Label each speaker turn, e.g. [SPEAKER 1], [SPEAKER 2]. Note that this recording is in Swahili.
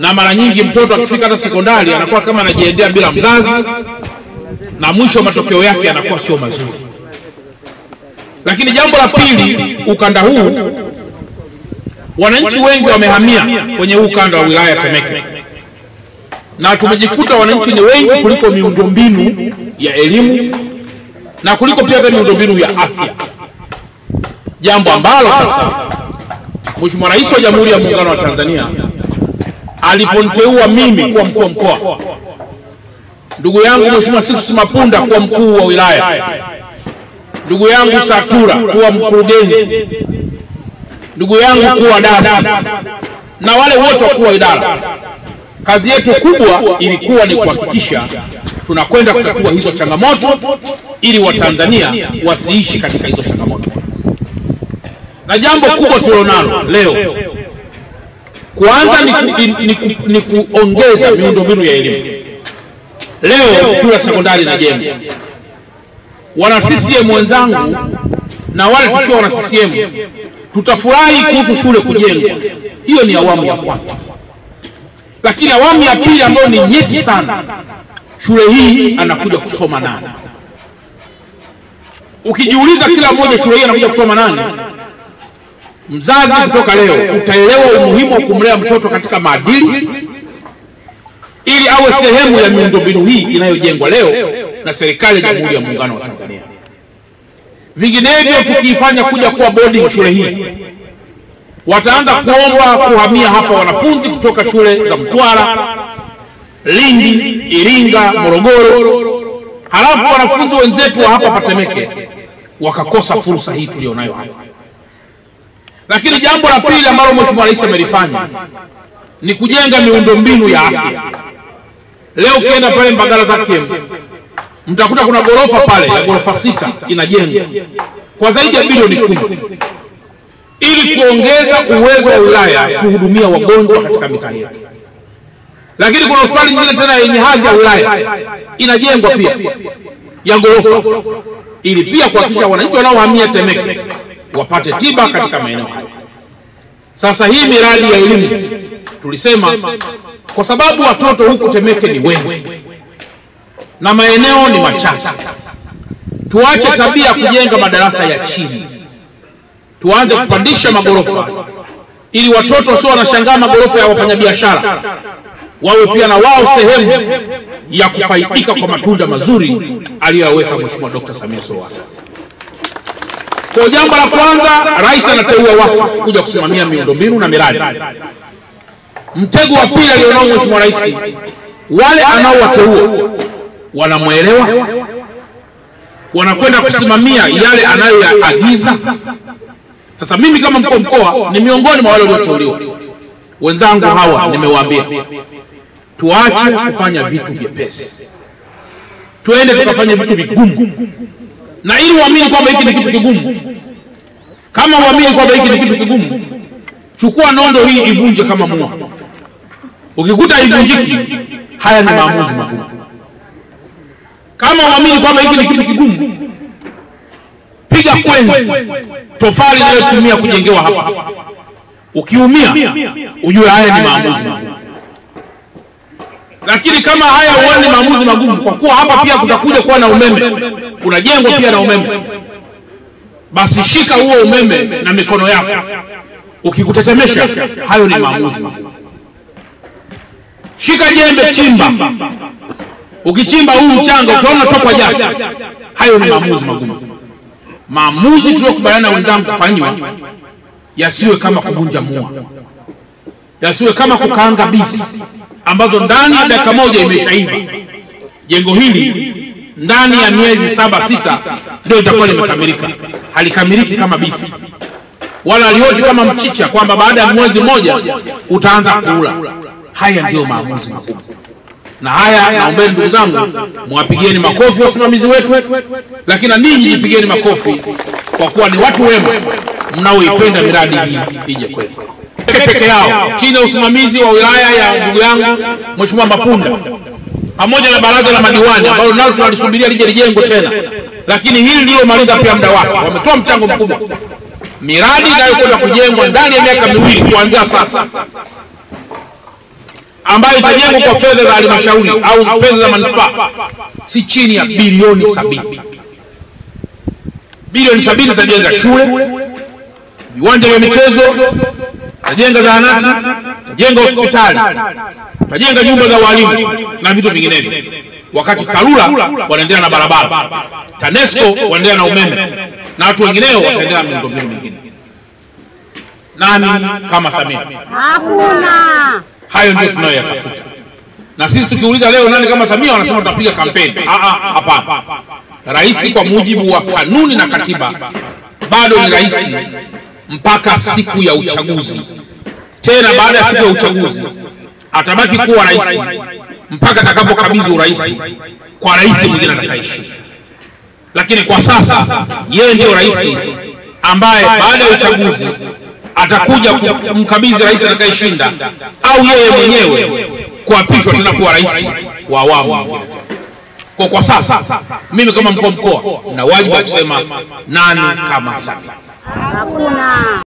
[SPEAKER 1] na mara nyingi mtoto akifika hata sekondari anakuwa kama anajiendea bila mzazi, na mwisho matokeo yake yanakuwa sio mazuri. Lakini jambo la pili, ukanda huu wananchi wengi wamehamia kwenye huu ukanda wa wilaya Temeke, na tumejikuta wananchi ni wengi kuliko miundombinu ya elimu na kuliko pia miundombinu ya afya, jambo ambalo sasa Mheshimiwa Rais wa Jamhuri ya Muungano wa Tanzania aliponiteua mimi kuwa mkuu wa mkoa, ndugu yangu Mheshimiwa Sixtus Mapunda kuwa mkuu wa wilaya, ndugu yangu Satura kuwa mkurugenzi, ndugu yangu kuwa dasi, na wale wote wakuu wa idara, kazi yetu kubwa ilikuwa ni kuhakikisha tunakwenda kutatua hizo changamoto ili Watanzania wasiishi katika hizo changamoto. Na jambo kubwa tulilonalo leo kwanza ni kuongeza miundombinu ya elimu. Leo shule ya sekondari inajengwa. Wana CCM wenzangu na wale tusio wana CCM tutafurahi kuhusu shule kujengwa. Hiyo ni awamu ya kwanza. Lakini awamu ya pili ambayo ni nyeti sana, shule hii anakuja kusoma nani? Ukijiuliza kila mmoja shule hii anakuja kusoma nani, mzazi kutoka leo utaelewa umuhimu wa kumlea mtoto katika maadili ili awe sehemu ya miundombinu hii inayojengwa leo na serikali ya Jamhuri ya Muungano wa Tanzania. Vinginevyo tukiifanya kuja kuwa boarding shule hii, wataanza kuomba kuhamia hapa wanafunzi kutoka shule za Mtwara, Lindi, Iringa, Morogoro, halafu wanafunzi wenzetu wa hapa Temeke wakakosa fursa hii tulionayo hapa. Lakini jambo la pili ambalo Mheshimiwa Rais amelifanya ni kujenga miundombinu ya afya. Leo ukienda pale Mbagala zake mtakuta kuna gorofa pale ya gorofa 6 inajengwa kwa zaidi ya bilioni 10 ili kuongeza uwezo wa wilaya kuhudumia wagonjwa katika mitaa yetu. Lakini kuna hospitali nyingine tena yenye hadhi ya wilaya inajengwa pia ya gorofa ili pia kuhakikisha wananchi wanaohamia Temeke wapate tiba katika maeneo hayo. Sasa hii miradi ya elimu tulisema kwa sababu watoto huku Temeke ni wengi na maeneo ni machache, tuache tabia ya kujenga madarasa ya chini, tuanze kupandisha magorofa ili watoto sio wanashangaa magorofa ya wafanyabiashara, wawe pia na wao sehemu ya kufaidika kwa matunda mazuri aliyoweka Mheshimiwa Dr. Samia Suluhu Hassan. Kwa jambo la kwanza, rais anateua watu kuja kusimamia miundombinu na miradi. Mtego wa pili alionao Mheshimiwa Rais, wale anaowateua wanamuelewa, wanakwenda kusimamia yale anayoyaagiza. Sasa mimi kama mkuu wa mkoa ni miongoni mwa wale walioteuliwa. Wenzangu hawa nimewaambia tuache kufanya vitu vyepesi, tuende tukafanya vitu vigumu. Na ili uamini kwamba hiki ni kitu kigumu, kama uamini kwamba hiki ni kitu kigumu, chukua nondo hii ivunje kama mua. Ukikuta ivunjiki, haya ni maamuzi magumu. Kama uamini kwamba hiki ni kitu kigumu, piga kwenzi tofali inayotumia kujengewa hapa. Ukiumia ujue haya ni maamuzi magumu. Lakini kama haya uone maamuzi magumu, kwa kuwa hapa pia kutakuja kuwa na umeme, kunajengwa pia na umeme, basi shika huo umeme na mikono yako. Ukikutetemesha, hayo ni maamuzi magumu. Shika jembe, chimba. Ukichimba huu mchanga ukiona toka jasho, hayo ni maamuzi magumu. Maamuzi tuliyokubaliana wenzangu kufanywa yasiwe kama kuvunja mua, yasiwe kama kukaanga bisi ambazo ndani ya dakika moja imeshaiva. Jengo hili ndani ya miezi 7-6 ndio itakuwa limekamilika. Halikamiliki kama bisi wala alioti kama mchicha kwamba baada ya mwezi mmoja utaanza kula. Haya ndio maamuzi magumu. Na haya naombeni ndugu zangu muwapigieni makofi wasimamizi wetu, lakini na ninyi jipigeni makofi kwa kuwa ni watu wema mnaoipenda miradi hii ije kweli. Peke yao chini ya usimamizi wa wilaya ya ndugu yangu Mheshimiwa Mapunda pamoja na baraza la madiwani ambalo nalo tunalisubiria lije lijengwe tena, lakini hili ndio maliza pia muda wake. Wametoa mchango mkubwa. Miradi inayokwenda kujengwa ndani ya miaka 2 kuanzia sasa ambayo itajengwa kwa fedha za halmashauri au fedha za manispaa si chini ya bilioni 70. Bilioni 70 zitajenga shule, viwanja vya michezo, tajenga zahanati, tajenga hospitali, tajenga nyumba za walimu na vitu vinginevyo. Wakati TARURA wanaendelea na barabara, TANESCO wanaendelea na umeme na watu wengineo wataendelea na miundombinu mingine. Nani kama Samia?
[SPEAKER 2] Hakuna.
[SPEAKER 1] Hayo ndio tunayoyatafuta. Na sisi tukiuliza leo nani kama Samia, wanasema tutapiga kampeni. Hapana. Rais kwa mujibu wa kanuni na katiba bado ni rais mpaka siku ya uchaguzi. Tena baada ya siku ya uchaguzi atabaki kuwa rais mpaka atakapokabidhi urais kwa rais mwingine atakayeshinda. Lakini kwa sasa yeye ndio rais ambaye baada ya uchaguzi atakuja kumkabidhi rais atakayeshinda au yeye mwenyewe kuapishwa tena kuwa rais wa awamu nyingine tena. Kwa sasa mimi kama mkuu wa mkoa na wajibu wa kusema nani kama Samia?
[SPEAKER 2] Hakuna.